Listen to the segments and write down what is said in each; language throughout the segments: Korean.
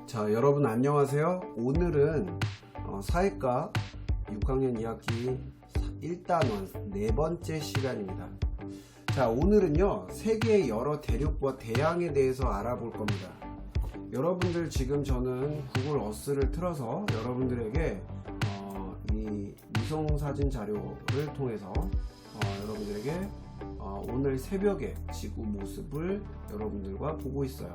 자, 여러분 안녕하세요. 오늘은 사회과 6학년 2학기 1단원 네 번째 시간입니다. 자, 오늘은요 세계의 여러 대륙과 대양에 대해서 알아볼 겁니다. 여러분들 지금 저는 구글 어스를 틀어서 여러분들에게 이 위성사진 자료를 통해서 여러분들에게 오늘 새벽에 지구 모습을 여러분들과 보고 있어요.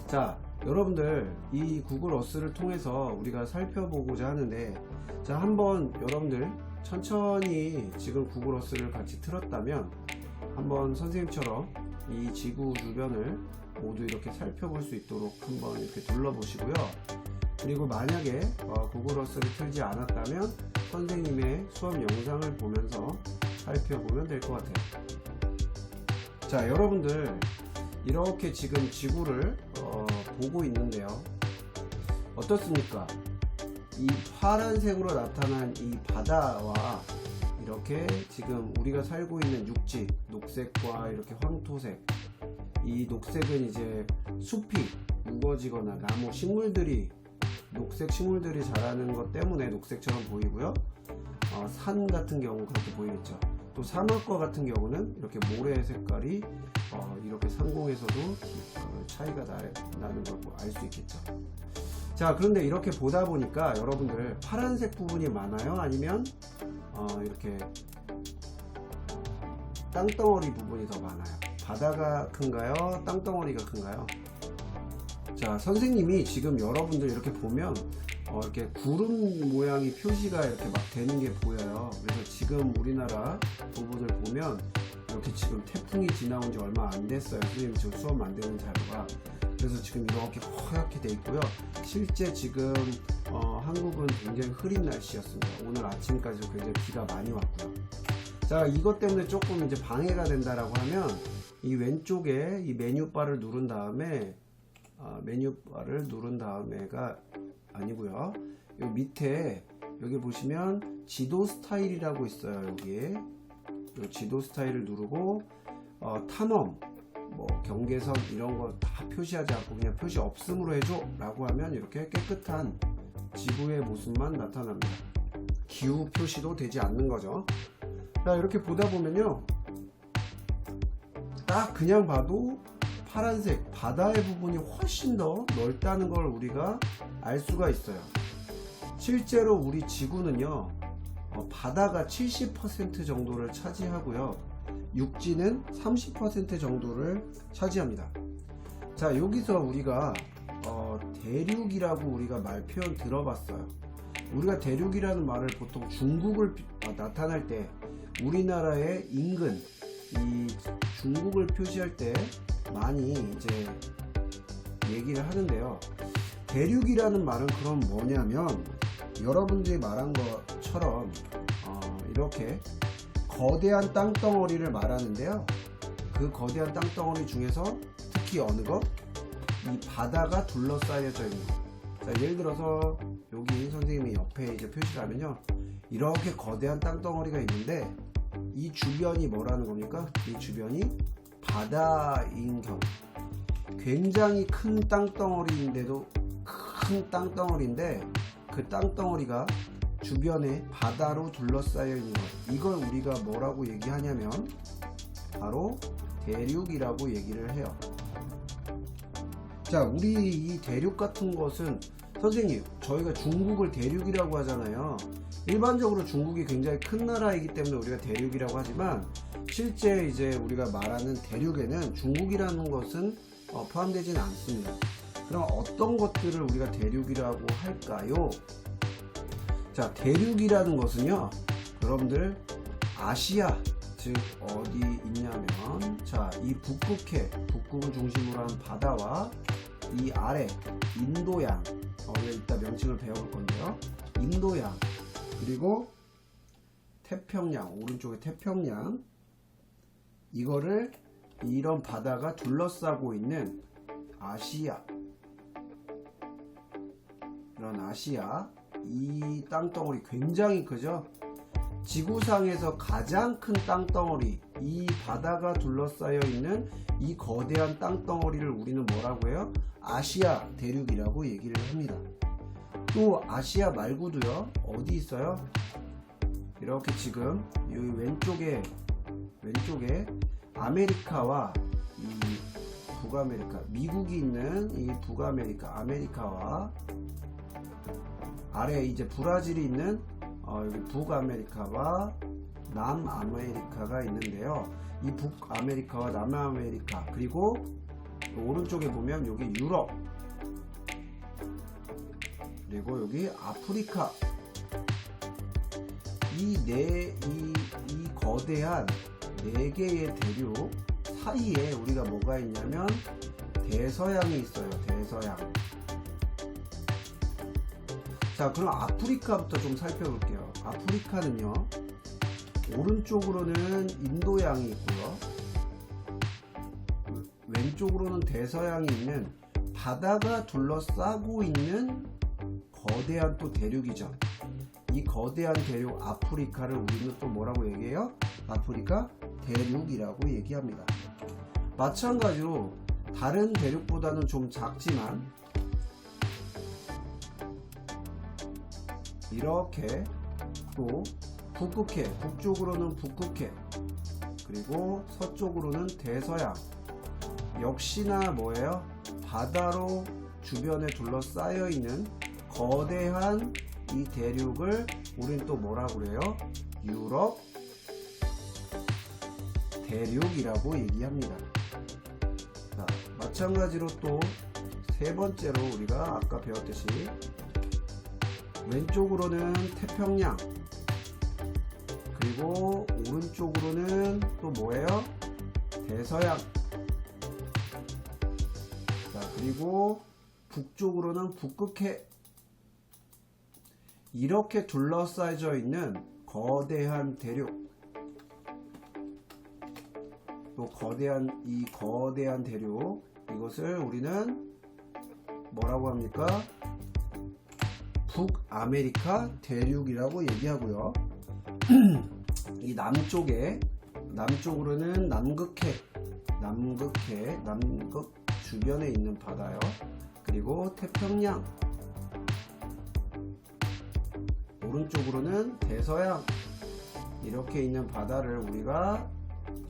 자, 여러분들 이 구글 어스를 통해서 우리가 살펴보고자 하는데, 자, 한번 여러분들 천천히 지금 구글 어스를 같이 틀었다면 한번 선생님처럼 이 지구 주변을 모두 이렇게 살펴볼 수 있도록 한번 이렇게 둘러보시고요. 그리고 만약에 구글 어스를 틀지 않았다면 선생님의 수업 영상을 보면서 살펴보면 될 것 같아요. 자, 여러분들 이렇게 지금 지구를 보고 있는데요, 어떻습니까? 이 파란색으로 나타난 이 바다와 이렇게 지금 우리가 살고 있는 육지, 녹색과 이렇게 황토색, 이 녹색은 이제 숲이 우거지거나 나무 식물들이, 녹색 식물들이 자라는 것 때문에 녹색처럼 보이고요. 산 같은 경우 그렇게 보이겠죠. 또 사막과 같은 경우는 이렇게 모래 색깔이 이렇게 상공에서도 차이가 나는 걸 알 수 있겠죠. 자, 그런데 이렇게 보다 보니까 여러분들 파란색 부분이 많아요? 아니면 이렇게 땅덩어리 부분이 더 많아요? 바다가 큰가요? 땅덩어리가 큰가요? 자, 선생님이 지금 여러분들 이렇게 보면 이렇게 구름 모양의 표시가 이렇게 막 되는 게 보여요. 그래서 지금 우리나라 부분을 보면 이렇게 지금 태풍이 지나온 지 얼마 안 됐어요. 선생님 지금 수업 만드는 자료가. 그래서 지금 이렇게 허옇게 돼 있고요. 실제 지금 한국은 굉장히 흐린 날씨였습니다. 오늘 아침까지 굉장히 비가 많이 왔고요. 자, 이것 때문에 조금 이제 방해가 된다라고 하면 이 왼쪽에 이 메뉴바를 누른 다음에 메뉴바를 누른 다음에가 아니고요. 여기 밑에 여기 보시면 지도 스타일이라고 있어요. 여기에 이 지도 스타일을 누르고 탐험, 뭐 경계선 이런 거 다 표시하지 않고 그냥 표시 없음으로 해줘 라고 하면 이렇게 깨끗한 지구의 모습만 나타납니다. 기후 표시도 되지 않는 거죠. 자, 이렇게 보다 보면요, 딱 그냥 봐도 파란색 바다의 부분이 훨씬 더 넓다는 걸 우리가 알 수가 있어요. 실제로 우리 지구는요, 바다가 70% 정도를 차지하고요, 육지는 30% 정도를 차지합니다. 자, 여기서 우리가 대륙이라고 우리가 말 표현 들어봤어요. 우리가 대륙이라는 말을 보통 중국을 나타날 때, 우리나라의 인근 이 중국을 표시할 때 많이 이제 얘기를 하는데요. 대륙이라는 말은 그럼 뭐냐면 여러분들이 말한 것처럼 이렇게 거대한 땅덩어리를 말하는데요. 그 거대한 땅덩어리 중에서 특히 어느 것? 이 바다가 둘러싸여져 있는 것. 자, 예를 들어서 여기 선생님이 옆에 이제 표시를 하면요, 이렇게 거대한 땅덩어리가 있는데 이 주변이 뭐라는 겁니까? 이 주변이 바다인 경우, 굉장히 큰 땅덩어리인데도 큰 땅덩어리인데 그 땅덩어리가 주변에 바다로 둘러싸여 있는 것, 이걸 우리가 뭐라고 얘기하냐면 바로 대륙이라고 얘기를 해요. 자, 우리 이 대륙 같은 것은, 선생님 저희가 중국을 대륙이라고 하잖아요. 일반적으로 중국이 굉장히 큰 나라이기 때문에 우리가 대륙이라고 하지만 실제 이제 우리가 말하는 대륙에는 중국이라는 것은 포함되지는 않습니다. 그럼 어떤 것들을 우리가 대륙이라고 할까요? 자, 대륙이라는 것은요, 여러분들 아시아, 즉 어디 있냐면, 자, 이 북극해, 북극을 중심으로 한 바다와 이 아래 인도양, 이따 명칭을 배워볼 건데요, 인도양, 그리고 태평양, 오른쪽에 태평양, 이거를 이런 바다가 둘러싸고 있는 아시아, 이런 아시아, 이 땅덩어리 굉장히 크죠. 지구상에서 가장 큰 땅덩어리, 이 바다가 둘러싸여 있는 이 거대한 땅덩어리를 우리는 뭐라고 해요? 아시아 대륙이라고 얘기를 합니다. 또 아시아 말고도요, 어디 있어요? 이렇게 지금 여기 왼쪽에 아메리카와 이 북아메리카, 미국이 있는 이 북아메리카, 아메리카와 아래 이제 브라질이 있는 여기 북아메리카와 남아메리카가 있는데요. 이 북아메리카와 남아메리카, 그리고 오른쪽에 보면 여기 유럽, 그리고 여기 아프리카, 이 거대한 4개의 대륙 사이에 우리가 뭐가 있냐면 대서양이 있어요. 대서양. 자, 그럼 아프리카부터 좀 살펴볼게요. 아프리카는요, 오른쪽으로는 인도양이 있고요, 왼쪽으로는 대서양이 있는 바다가 둘러싸고 있는 거대한 또 대륙이죠. 이 거대한 대륙 아프리카를 우리는 또 뭐라고 얘기해요? 아프리카 대륙이라고 얘기합니다. 마찬가지로 다른 대륙보다는 좀 작지만 이렇게 또 북극해, 북쪽으로는 북극해, 그리고 서쪽으로는 대서양, 역시나 뭐예요? 바다로 주변에 둘러싸여 있는 거대한 이 대륙을 우린 또 뭐라고 그래요? 유럽 대륙이라고 얘기합니다. 자, 마찬가지로 또 세 번째로 우리가 아까 배웠듯이 왼쪽으로는 태평양, 그리고 오른쪽으로는 또 뭐예요? 대서양. 자, 그리고 북쪽으로는 북극해. 이렇게 둘러싸여 있는 거대한 대륙, 또 이 거대한 대륙, 이것을 우리는 뭐라고 합니까? 북아메리카 대륙이라고 얘기하고요. 이 남쪽으로는 남극 주변에 있는 바다요. 그리고 태평양, 오른쪽으로는 대서양, 이렇게 있는 바다를 우리가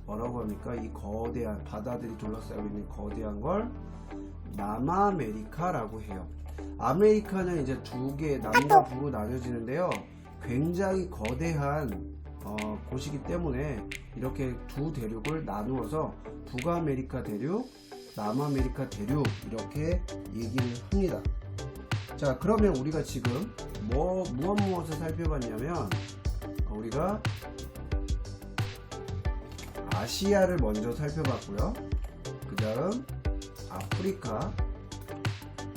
뭐라고 합니까? 이 거대한 바다들이 둘러싸고 있는 거대한 걸 남아메리카라고 해요. 아메리카는 이제 두 개, 남과 북으로 나뉘어지는데요. 굉장히 거대한 곳이기 때문에 이렇게 두 대륙을 나누어서 북아메리카 대륙, 남아메리카 대륙, 이렇게 얘기를 합니다. 자, 그러면 우리가 지금 무엇을 살펴봤냐면, 우리가 아시아를 먼저 살펴봤고요. 그 다음 아프리카,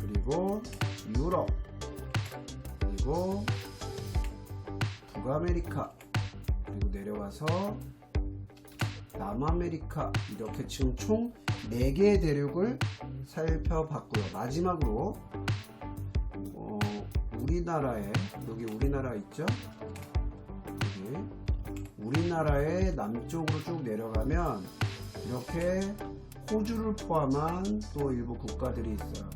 그리고 유럽, 그리고 북아메리카, 그리고 내려와서 남아메리카, 이렇게 지금 총 4개의 대륙을 살펴봤고요. 마지막으로 여기 우리나라 있죠? 여기 우리나라의 남쪽으로 쭉 내려가면 이렇게 호주를 포함한 또 일부 국가들이 있어요.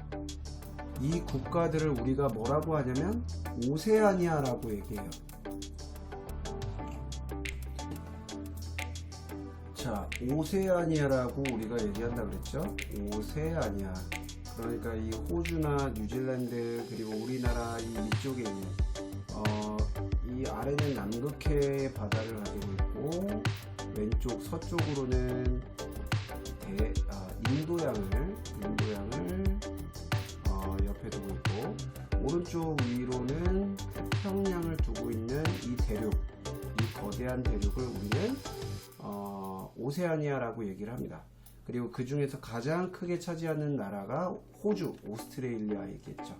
이 국가들을 우리가 뭐라고 하냐면 오세아니아라고 얘기해요. 자, 오세아니아라고 우리가 얘기한다 그랬죠? 오세아니아. 그러니까 이 호주나 뉴질랜드, 그리고 우리나라 이 위쪽에 있는 이 아래는 남극해 바다를 가지고 있고, 왼쪽 서쪽으로는 인도양을 옆에 두고 있고, 오른쪽 위로는 태평양을 두고 있는 이 대륙, 이 거대한 대륙을 우리는 오세아니아라고 얘기를 합니다. 그리고 그 중에서 가장 크게 차지하는 나라가 호주, 오스트레일리아 얘기했죠.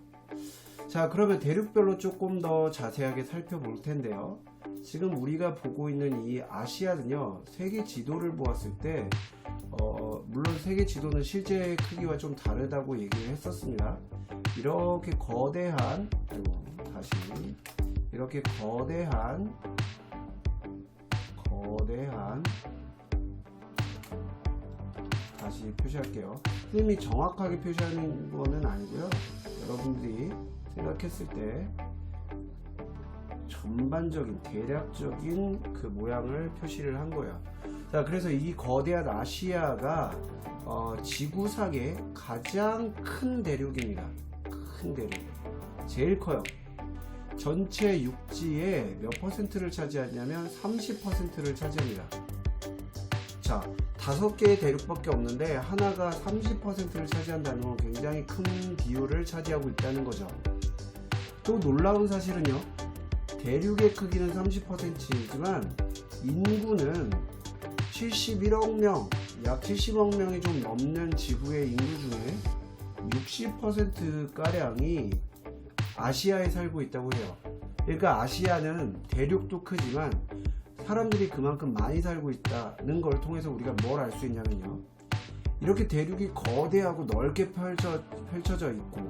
자, 그러면 대륙별로 조금 더 자세하게 살펴볼 텐데요. 지금 우리가 보고 있는 이 아시아는요, 세계 지도를 보았을 때 물론 세계 지도는 실제 크기와 좀 다르다고 얘기를 했었습니다. 이렇게 거대한, 이렇게 거대한 다시 표시할게요. 선생님이 정확하게 표시하는 거는 아니고요. 여러분들이 생각했을 때 전반적인 대략적인 그 모양을 표시를 한 거예요. 자, 그래서 이 거대한 아시아가 지구상의 가장 큰 대륙입니다. 큰 대륙, 제일 커요. 전체 육지의 몇 퍼센트를 차지하냐면 30%를 차지합니다. 자, 5개의 대륙밖에 없는데 하나가 30%를 차지한다는 건 굉장히 큰 비율을 차지하고 있다는 거죠. 또 놀라운 사실은요, 대륙의 크기는 30%이지만 인구는 71억 명, 약 70억 명이 좀 넘는 지구의 인구 중에 60%가량이 아시아에 살고 있다고 해요. 그러니까 아시아는 대륙도 크지만 사람들이 그만큼 많이 살고 있다는 걸 통해서 우리가 뭘 알 수 있냐면요, 이렇게 대륙이 거대하고 넓게 펼쳐져 있고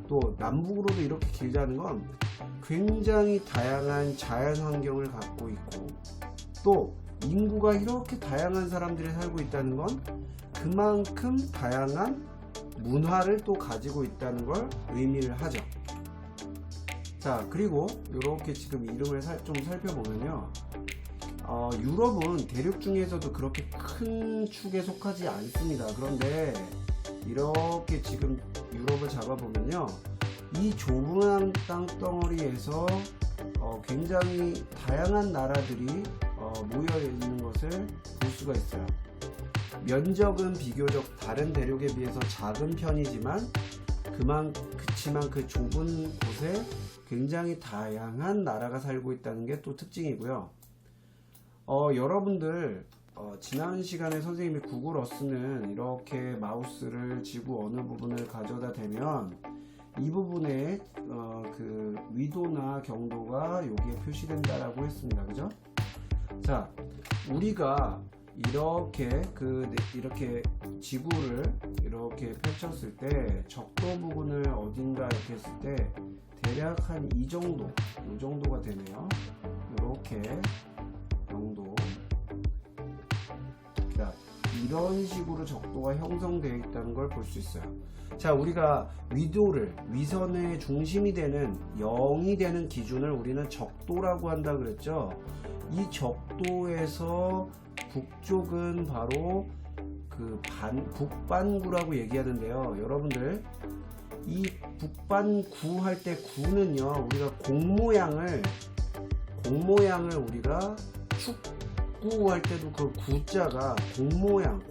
또 남북으로도 이렇게 길다는 건 굉장히 다양한 자연 환경을 갖고 있고, 또 인구가 이렇게 다양한 사람들이 살고 있다는 건 그만큼 다양한 문화를 또 가지고 있다는 걸 의미를 하죠. 자, 그리고 이렇게 지금 이름을 좀 살펴보면요, 유럽은 대륙 중에서도 그렇게 큰 축에 속하지 않습니다. 그런데 이렇게 지금 유럽을 잡아보면요, 이 좁은 땅덩어리에서 굉장히 다양한 나라들이 모여 있는 것을 볼 수가 있어요. 면적은 비교적 다른 대륙에 비해서 작은 편이지만 그치만 그 좁은 곳에 굉장히 다양한 나라가 살고 있다는 게 또 특징이고요. 여러분들 지난 시간에 선생님이 구글 어스는 이렇게 마우스를 지구 어느 부분을 가져다 대면 이 부분에 그 위도나 경도가 여기에 표시된다라고 했습니다. 그죠? 자, 우리가 이렇게 지구를 이렇게 펼쳤을 때 적도 부분을 어딘가 이렇게 했을 때 대략 한 이 정도가 되네요. 이렇게 정도. 자, 이런 식으로 적도가 형성되어 있다는 걸 볼 수 있어요. 자, 우리가 위선의 중심이 되는 0이 되는 기준을 우리는 적도라고 한다 그랬죠. 이 적도에서 북쪽은 바로 그 북반구라고 얘기하는데요. 여러분들, 이 북반구 할 때 구는요, 우리가 공 모양을 우리가 축구 할 때도 그 구자가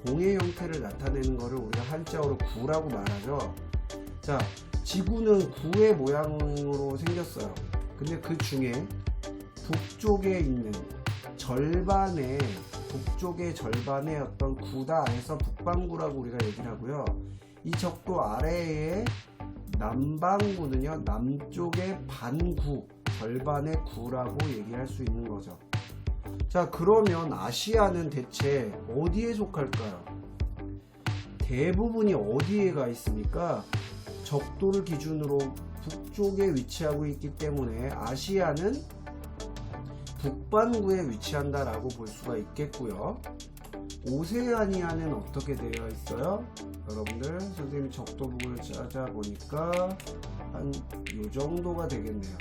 공의 형태를 나타내는 것을 우리가 한자어로 구라고 말하죠. 자, 지구는 구의 모양으로 생겼어요. 근데 그 중에 북쪽에 있는 북쪽의 절반의 어떤 구다 해서 북반구라고 우리가 얘기를 하고요. 이 적도 아래에 남반구는요, 남쪽의 반구, 절반의 구라고 얘기할 수 있는 거죠. 자, 그러면 아시아는 대체 어디에 속할까요? 대부분이 어디에 가 있습니까? 적도를 기준으로 북쪽에 위치하고 있기 때문에 아시아는 북반구에 위치한다라고 볼 수가 있겠고요. 오세아니아는 어떻게 되어 있어요? 여러분들, 선생님이 적도 부분을 찾아보니까 한 요 정도가 되겠네요.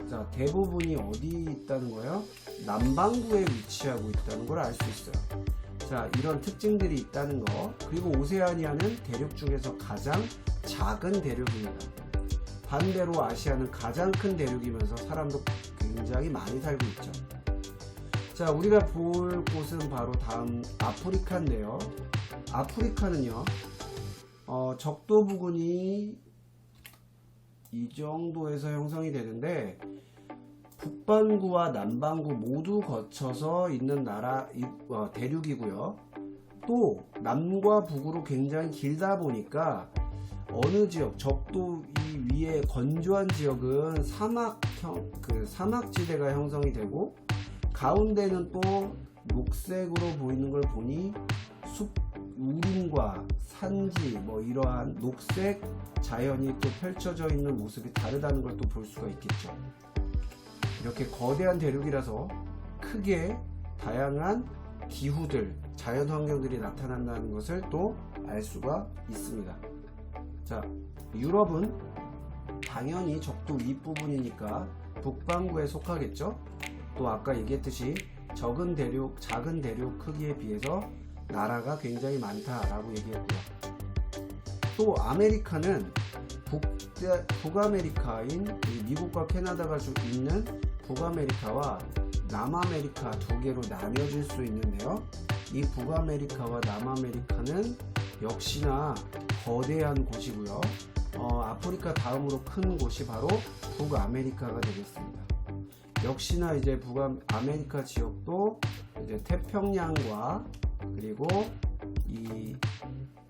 자, 대부분이 어디 있다는 거예요? 남반구에 위치하고 있다는 걸 알 수 있어요. 자, 이런 특징들이 있다는 거. 그리고 오세아니아는 대륙 중에서 가장 작은 대륙입니다. 반대로 아시아는 가장 큰 대륙이면서 사람도 굉장히 많이 살고 있죠. 자, 우리가 볼 곳은 바로 다음 아프리카인데요. 아프리카는요, 적도 부근이 이 정도에서 형성이 되는데 북반구와 남반구 모두 거쳐서 있는 대륙이고요. 또 남과 북으로 굉장히 길다 보니까 어느 지역, 적도 이 위에 건조한 지역은 사막지대가 형성이 되고, 가운데는 또 녹색으로 보이는 걸 보니 우림과 산지, 이러한 녹색 자연이 또 펼쳐져 있는 모습이 다르다는 걸 또 볼 수가 있겠죠. 이렇게 거대한 대륙이라서 크게 다양한 기후들, 자연 환경들이 나타난다는 것을 또 알 수가 있습니다. 자, 유럽은 당연히 적도 윗부분이니까 북반구에 속하겠죠. 또 아까 얘기했듯이 작은 대륙 크기에 비해서 나라가 굉장히 많다라고 얘기했고요. 또 아메리카는 북아메리카인 미국과 캐나다가 있는 북아메리카와 남아메리카 두 개로 나뉘어질 수 있는데요. 이 북아메리카와 남아메리카는 역시나 거대한 곳이고요. 아프리카 다음으로 큰 곳이 바로 북아메리카가 되겠습니다. 역시나 이제 북아메리카 지역도 이제 태평양과 그리고 이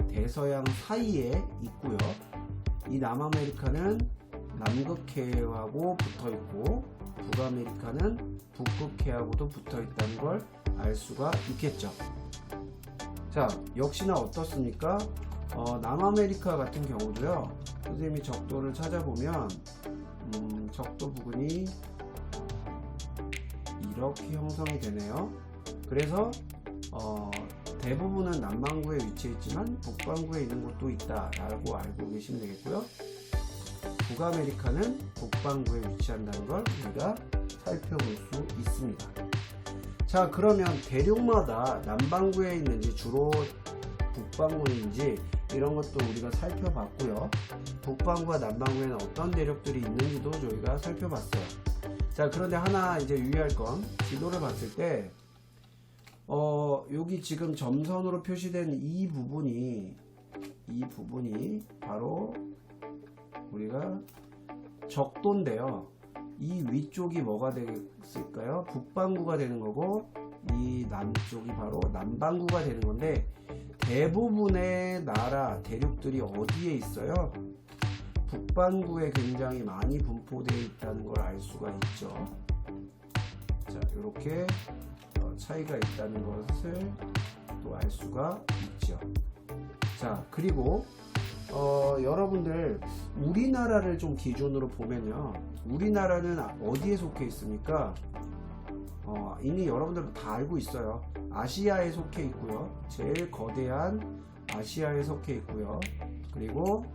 대서양 사이에 있고요. 이 남아메리카는 남극해하고 붙어 있고 북아메리카는 북극해하고도 붙어 있다는 걸 알 수가 있겠죠. 자, 역시나 어떻습니까? 남아메리카 같은 경우도요. 선생님이 적도를 찾아보면 적도 부근이 이렇게 형성이 되네요. 그래서 대부분은 남반구에 위치해 있지만 북반구에 있는 곳도 있다라고 알고 계시면 되겠고요. 북아메리카는 북반구에 위치한다는 걸 우리가 살펴볼 수 있습니다. 자, 그러면 대륙마다 남반구에 있는지 주로 북반구인지 이런 것도 우리가 살펴봤고요. 북반구와 남반구에는 어떤 대륙들이 있는지도 저희가 살펴봤어요. 자, 그런데 하나 이제 유의할 건, 지도를 봤을 때 여기 지금 점선으로 표시된 이 부분이 바로 우리가 적도인데요. 이 위쪽이 뭐가 되겠을까요? 북반구가 되는 거고, 이 남쪽이 바로 남반구가 되는 건데, 대부분의 나라 대륙들이 어디에 있어요? 북반구에 굉장히 많이 분포되어 있다는 걸 알 수가 있죠. 자, 이렇게 차이가 있다는 것을 또 알 수가 있죠. 자, 그리고 여러분들 우리나라를 좀 기준으로 보면요, 우리나라는 어디에 속해 있습니까? 이미 여러분들도 다 알고 있어요. 아시아에 속해 있고요. 제일 거대한 아시아에 속해 있고요. 그리고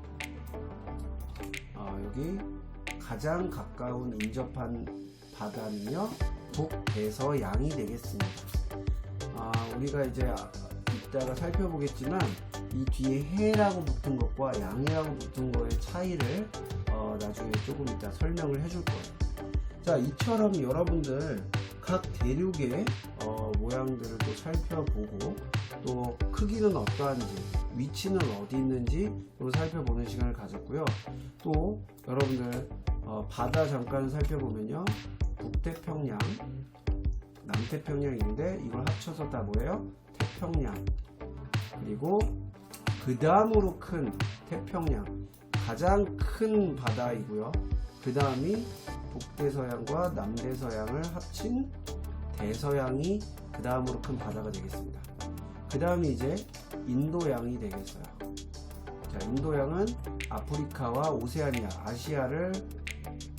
여기 가장 가까운 인접한 바다는요, 북대서양이 되겠습니다. 우리가 이제 이따가 살펴보겠지만 이 뒤에 해라고 붙은 것과 양이라고 붙은 거의 차이를 나중에 조금 이따 설명을 해줄 거예요. 자, 이처럼 여러분들 각 대륙의 모양들을 또 살펴보고, 또 크기는 어떠한지, 위치는 어디 있는지 또 살펴보는 시간을 가졌고요. 또 여러분들 바다 잠깐 살펴보면요, 북태평양, 남태평양이 있는데 이걸 합쳐서 다 뭐예요? 태평양. 그리고 그 다음으로 큰 태평양, 가장 큰 바다이고요. 그 다음이 북대서양과 남대서양을 합친 대서양이 그 다음으로 큰 바다가 되겠습니다. 그 다음이 이제 인도양이 되겠어요. 자, 인도양은 아프리카와 오세아니아, 아시아를,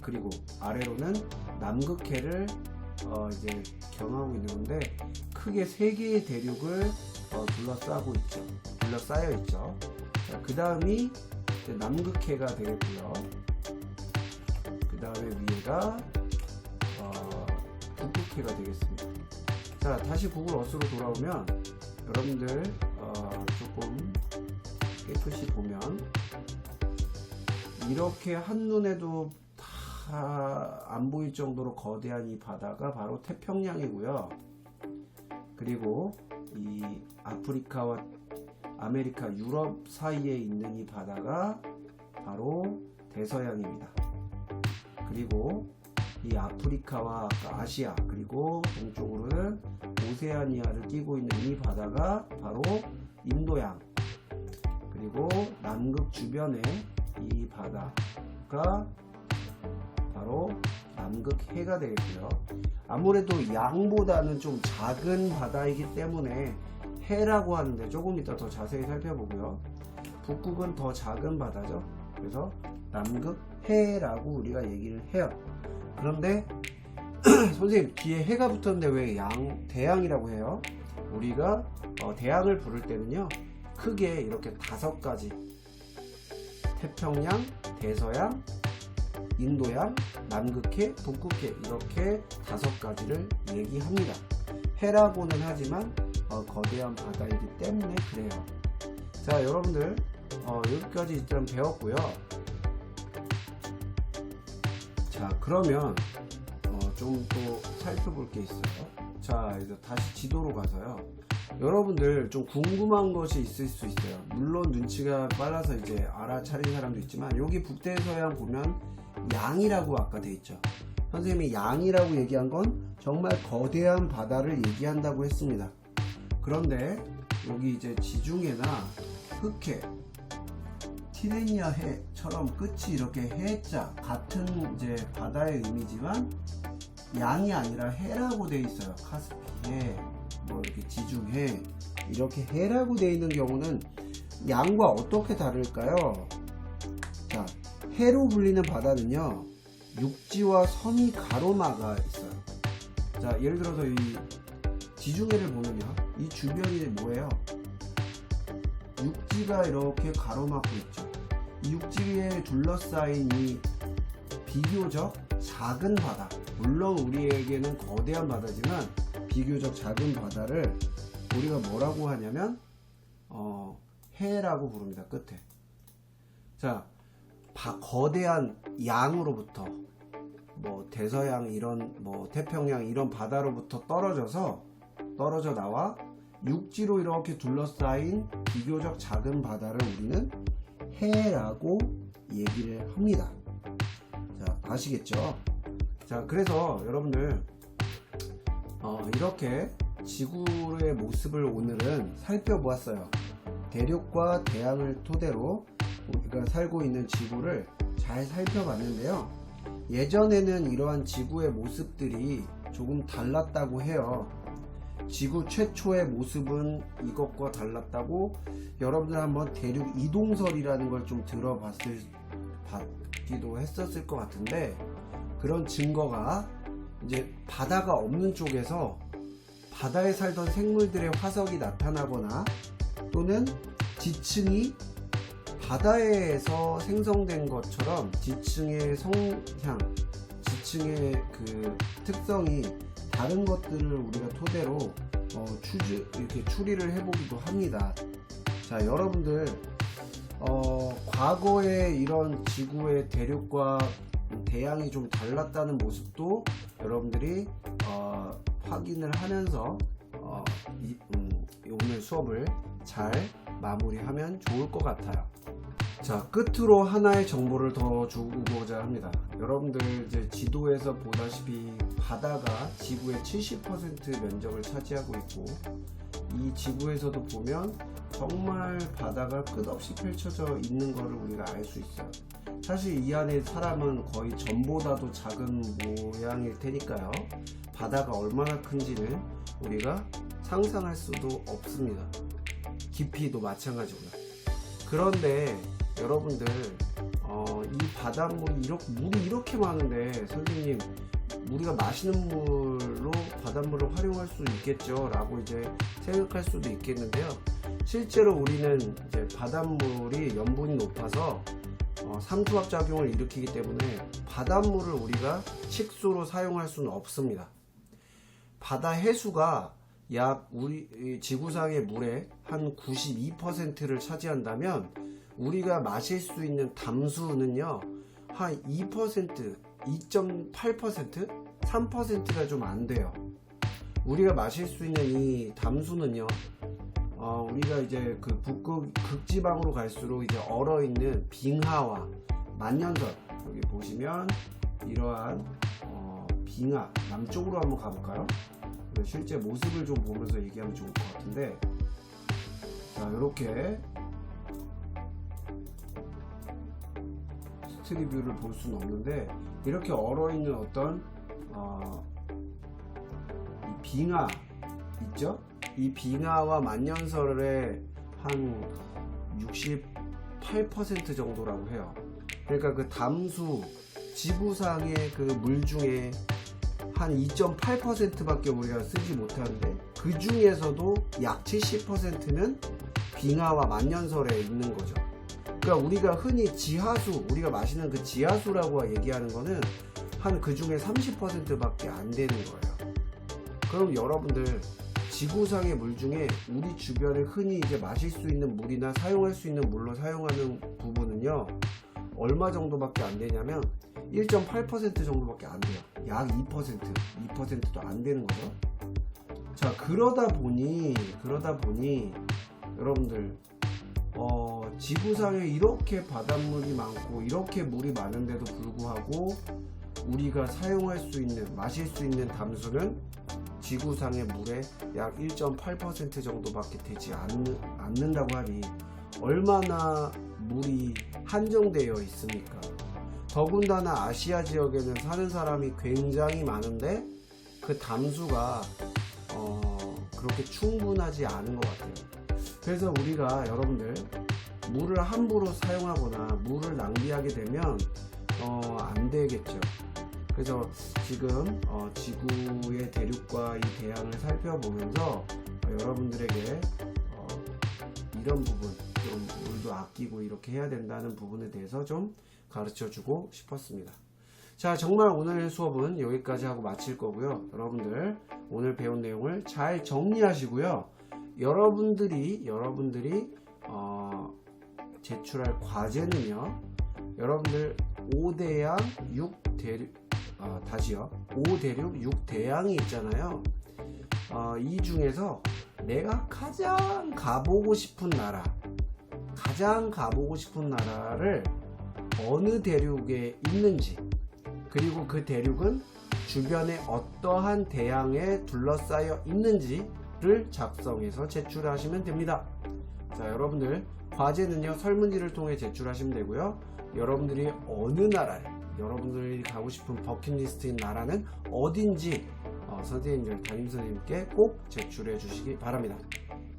그리고 아래로는 남극해를 이제 경하고 있는 건데, 크게 세 개의 대륙을 둘러싸여 있죠. 자, 그 다음이 남극해가 되겠고요. 그 다음에 위에가 북극해가 되겠습니다. 자, 다시 구글 어스로 돌아오면 여러분들 조금 깨끗이 보면 이렇게 한눈에도 다 안 보일 정도로 거대한 이 바다가 바로 태평양이고요. 그리고 이 아프리카와 아메리카, 유럽 사이에 있는 이 바다가 바로 대서양입니다. 그리고 이 아프리카와 아시아, 그리고 동쪽으로는 오세아니아를 끼고 있는 이 바다가 바로 인도양, 그리고 남극 주변에 이 바다가 바로 남극해가 되겠고요. 아무래도 양보다는 좀 작은 바다이기 때문에 해라고 하는데 조금 이따 더 자세히 살펴보고요. 북극은 더 작은 바다죠. 그래서 남극해라고 우리가 얘기를 해요. 그런데 선생님, 뒤에 해가 붙었는데 왜 대양이라고 해요? 우리가 대양을 부를 때는요 크게 이렇게 5가지, 태평양, 대서양, 인도양, 남극해, 북극해, 이렇게 5가지를 얘기합니다. 해라고는 하지만 거대한 바다이기 때문에 그래요. 자, 여러분들 여기까지 일단 배웠고요. 자, 그러면 좀 또 살펴볼 게 있어요. 자, 이제 다시 지도로 가서요. 여러분들 좀 궁금한 것이 있을 수 있어요. 물론 눈치가 빨라서 이제 알아차린 사람도 있지만, 여기 북대서양 보면 양이라고 아까 돼 있죠. 선생님이 양이라고 얘기한 건 정말 거대한 바다를 얘기한다고 했습니다. 그런데 여기 이제 지중해나 흑해, 티레니아 해처럼 끝이 이렇게 해자 같은 이제 바다의 의미지만 양이 아니라 해라고 돼 있어요. 카스피해, 뭐 이렇게 지중해, 이렇게 해라고 돼 있는 경우는 양과 어떻게 다를까요? 자, 해로 불리는 바다는요 육지와 섬이 가로막아 있어요. 자, 예를 들어서 이 지중해를 보면요, 이 주변이 뭐예요? 육지가 이렇게 가로막고 있죠. 이 육지에 둘러싸인 이 비교적 작은 바다, 물론 우리에게는 거대한 바다지만 비교적 작은 바다를 우리가 뭐라고 하냐면 해라고 부릅니다. 끝에. 자, 거대한 양으로부터 뭐 대서양, 이런 뭐 태평양 이런 바다로부터 떨어져 나와 육지로 이렇게 둘러싸인 비교적 작은 바다를 우리는 해라고 얘기를 합니다. 자, 아시겠죠? 자, 그래서 여러분들 이렇게 지구의 모습을 오늘은 살펴보았어요. 대륙과 대양을 토대로 우리가 살고 있는 지구를 잘 살펴봤는데요. 예전에는 이러한 지구의 모습들이 조금 달랐다고 해요. 지구 최초의 모습은 이것과 달랐다고 여러분들 한번 대륙 이동설이라는 걸 좀 들어봤기도 했었을 것 같은데, 그런 증거가 이제 바다가 없는 쪽에서 바다에 살던 생물들의 화석이 나타나거나 또는 지층이 바다에서 생성된 것처럼 지층의 성향, 지층의 그 특성이 다른 것들을 우리가 토대로 이렇게 추리를 해보기도 합니다. 자, 여러분들 과거에 이런 지구의 대륙과 대양이 좀 달랐다는 모습도 여러분들이 확인을 하면서 오늘 수업을 잘 마무리하면 좋을 것 같아요. 자, 끝으로 하나의 정보를 더 주고자 합니다. 여러분들 이제 지도에서 보다시피 바다가 지구의 70% 면적을 차지하고 있고, 이 지구에서도 보면 정말 바다가 끝없이 펼쳐져 있는 것을 우리가 알 수 있어요. 사실 이 안에 사람은 거의 전보다도 작은 모양일 테니까요. 바다가 얼마나 큰지는 우리가 상상할 수도 없습니다. 깊이도 마찬가지고요. 그런데 여러분들 이 바닷물이 물이 이렇게 많은데 선생님, 우리가 마시는 물로 바닷물을 활용할 수 있겠죠 라고 이제 생각할 수도 있겠는데요. 실제로 우리는 이제 바닷물이 염분이 높아서 삼투압 작용을 일으키기 때문에 바닷물을 우리가 식수로 사용할 수는 없습니다. 바다 해수가 약 우리 지구상의 물의 한 92%를 차지한다면 우리가 마실 수 있는 담수는요 한 2%, 2.8%, 3%가 좀 안 돼요. 우리가 마실 수 있는 이 담수는요, 우리가 이제 그 극지방으로 갈수록 이제 얼어있는 빙하와 만년설, 여기 보시면 이러한 빙하, 남쪽으로 한번 가볼까요? 실제 모습을 좀 보면서 얘기하면 좋을 것 같은데, 자, 이렇게 스트리뷰를 볼 수는 없는데 이렇게 얼어있는 어떤 이 빙하 있죠? 이 빙하와 만년설의 한 68% 정도라고 해요. 그러니까 그 담수, 지구상의 그 물 중에 한 2.8%밖에 우리가 쓰지 못하는데, 그 중에서도 약 70%는 빙하와 만년설에 있는 거죠. 그러니까 우리가 흔히 지하수, 우리가 마시는 그 지하수라고 얘기하는 거는 한 그 중에 30%밖에 안 되는 거예요. 그럼 여러분들 지구상의 물 중에 우리 주변에 흔히 이제 마실 수 있는 물이나 사용할 수 있는 물로 사용하는 부분은요, 얼마 정도밖에 안 되냐면 1.8% 정도밖에 안 돼요. 약 2%도 안 되는 거죠. 자, 그러다 보니 여러분들 지구상에 이렇게 바닷물이 많고 이렇게 물이 많은데도 불구하고 우리가 사용할 수 있는, 마실 수 있는 담수는 지구상의 물의 약 1.8% 정도밖에 되지 않는다고 하니 얼마나 물이 한정되어 있습니까? 더군다나 아시아 지역에는 사는 사람이 굉장히 많은데 그 담수가 그렇게 충분하지 않은 것 같아요. 그래서 우리가 여러분들 물을 함부로 사용하거나 물을 낭비하게 되면 안 되겠죠. 그래서 지금 지구의 대륙과 이 대양을 살펴보면서 여러분들에게 이런 부분, 좀 물도 아끼고 이렇게 해야 된다는 부분에 대해서 좀 가르쳐 주고 싶었습니다. 자, 정말 오늘 수업은 여기까지 하고 마칠 거고요. 여러분들 오늘 배운 내용을 잘 정리하시고요. 여러분들이 제출할 과제는요, 여러분들 5대양 6대륙 5대륙 6대양이 있잖아요. 이 중에서 내가 가장 가보고 싶은 나라를 어느 대륙에 있는지, 그리고 그 대륙은 주변에 어떠한 대양에 둘러싸여 있는지를 작성해서 제출하시면 됩니다. 자, 여러분들 과제는요, 설문지를 통해 제출하시면 되고요. 여러분들이 어느 나라를, 여러분들이 가고 싶은 버킷리스트인 나라는 어딘지 선생님들, 담임선생님께 꼭 제출해 주시기 바랍니다.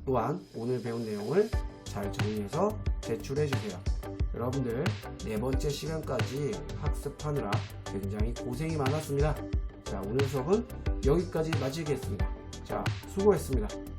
또한 오늘 배운 내용을 잘 정리해서 제출해 주세요. 여러분들 4번째 시간까지 학습하느라 굉장히 고생이 많았습니다. 자, 오늘 수업은 여기까지 마치겠습니다. 자, 수고했습니다.